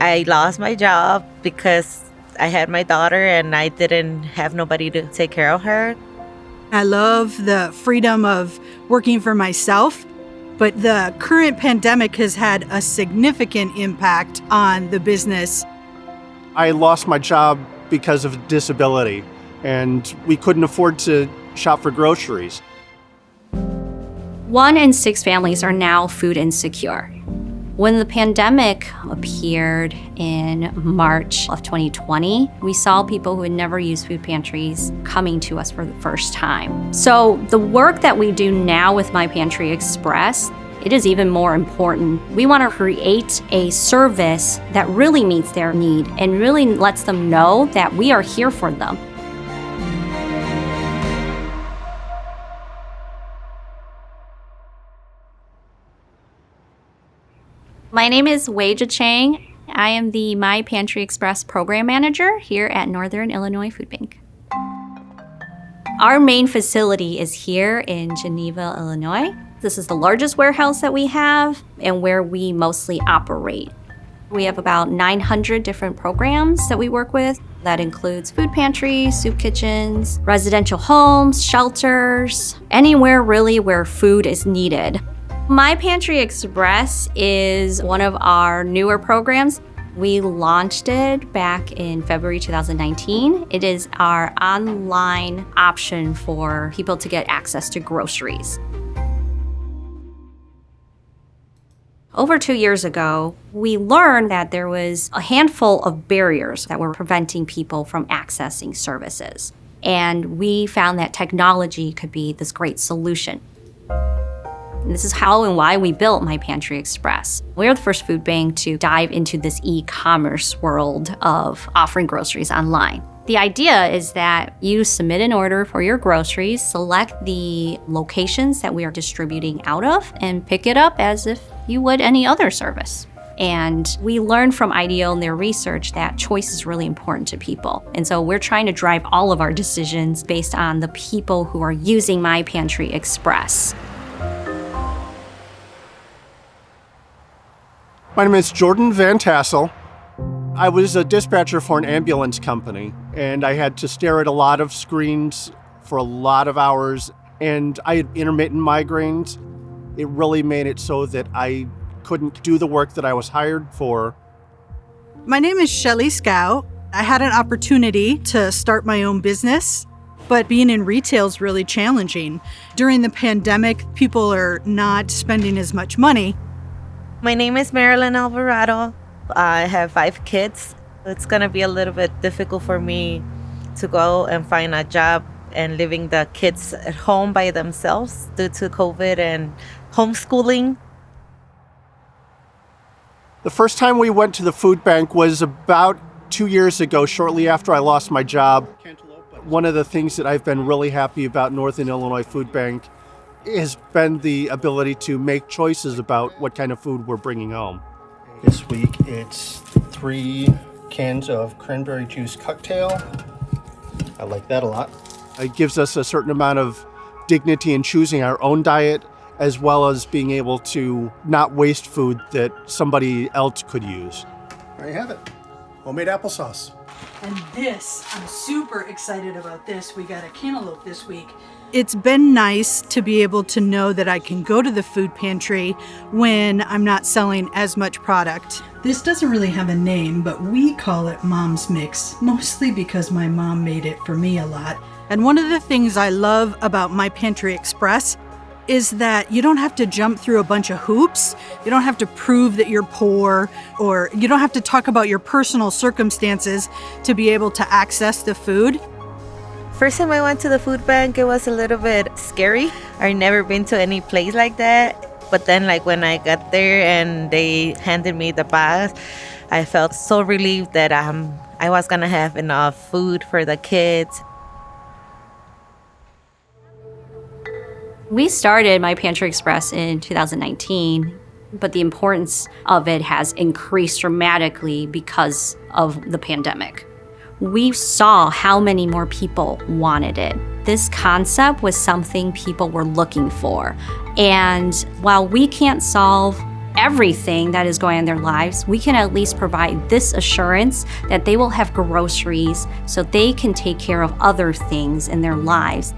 I lost my job because I had my daughter and I didn't have nobody to take care of her. I love the freedom of working for myself, but the current pandemic has had a significant impact on the business. I lost my job because of disability, and we couldn't afford to shop for groceries. 1 in 6 families are now food insecure. When the pandemic appeared in March of 2020, we saw people who had never used food pantries coming to us for the first time. So the work that we do now with My Pantry Express, it is even more important. We want to create a service that really meets their need and really lets them know that we are here for them. My name is Wei Chang. I am the My Pantry Express program manager here at Northern Illinois Food Bank. Our main facility is here in Geneva, Illinois. This is the largest warehouse that we have and where we mostly operate. We have about 900 different programs that we work with. That includes food pantries, soup kitchens, residential homes, shelters, anywhere really where food is needed. My Pantry Express is one of our newer programs. We launched it back in February 2019. It is our online option for people to get access to groceries. Over 2 years ago, we learned that there was a handful of barriers that were preventing people from accessing services. And we found that technology could be this great solution. And this is how and why we built My Pantry Express. We're the first food bank to dive into this e-commerce world of offering groceries online. The idea is that you submit an order for your groceries, select the locations that we are distributing out of, and pick it up as if you would any other service. And we learned from IDEO and their research that choice is really important to people. And so we're trying to drive all of our decisions based on the people who are using My Pantry Express. My name is Jordan Van Tassel. I was a dispatcher for an ambulance company, and I had to stare at a lot of screens for a lot of hours, and I had intermittent migraines. It really made it so that I couldn't do the work that I was hired for. My name is Shelly Scow. I had an opportunity to start my own business, but being in retail is really challenging. During the pandemic, people are not spending as much money. My name is Marilyn Alvarado. I have 5 kids. It's going to be a little bit difficult for me to go and find a job and leaving the kids at home by themselves due to COVID and homeschooling. The first time we went to the food bank was about 2 years ago, shortly after I lost my job. One of the things that I've been really happy about Northern Illinois Food Bank has been the ability to make choices about what kind of food we're bringing home. This week it's 3 cans of cranberry juice cocktail. I like that a lot. It gives us a certain amount of dignity in choosing our own diet, as well as being able to not waste food that somebody else could use. There you have it. Homemade applesauce. And this, I'm super excited about this. We got a cantaloupe this week. It's been nice to be able to know that I can go to the food pantry when I'm not selling as much product. This doesn't really have a name, but we call it Mom's Mix, mostly because my mom made it for me a lot. And one of the things I love about My Pantry Express is that you don't have to jump through a bunch of hoops. You don't have to prove that you're poor, or you don't have to talk about your personal circumstances to be able to access the food. First time I went to the food bank, it was a little bit scary. I've never been to any place like that. But then when I got there and they handed me the bags, I felt so relieved that I was gonna have enough food for the kids. We started My Pantry Express in 2019, but the importance of it has increased dramatically because of the pandemic. We saw how many more people wanted it. This concept was something people were looking for. And while we can't solve everything that is going on in their lives, we can at least provide this assurance that they will have groceries so they can take care of other things in their lives.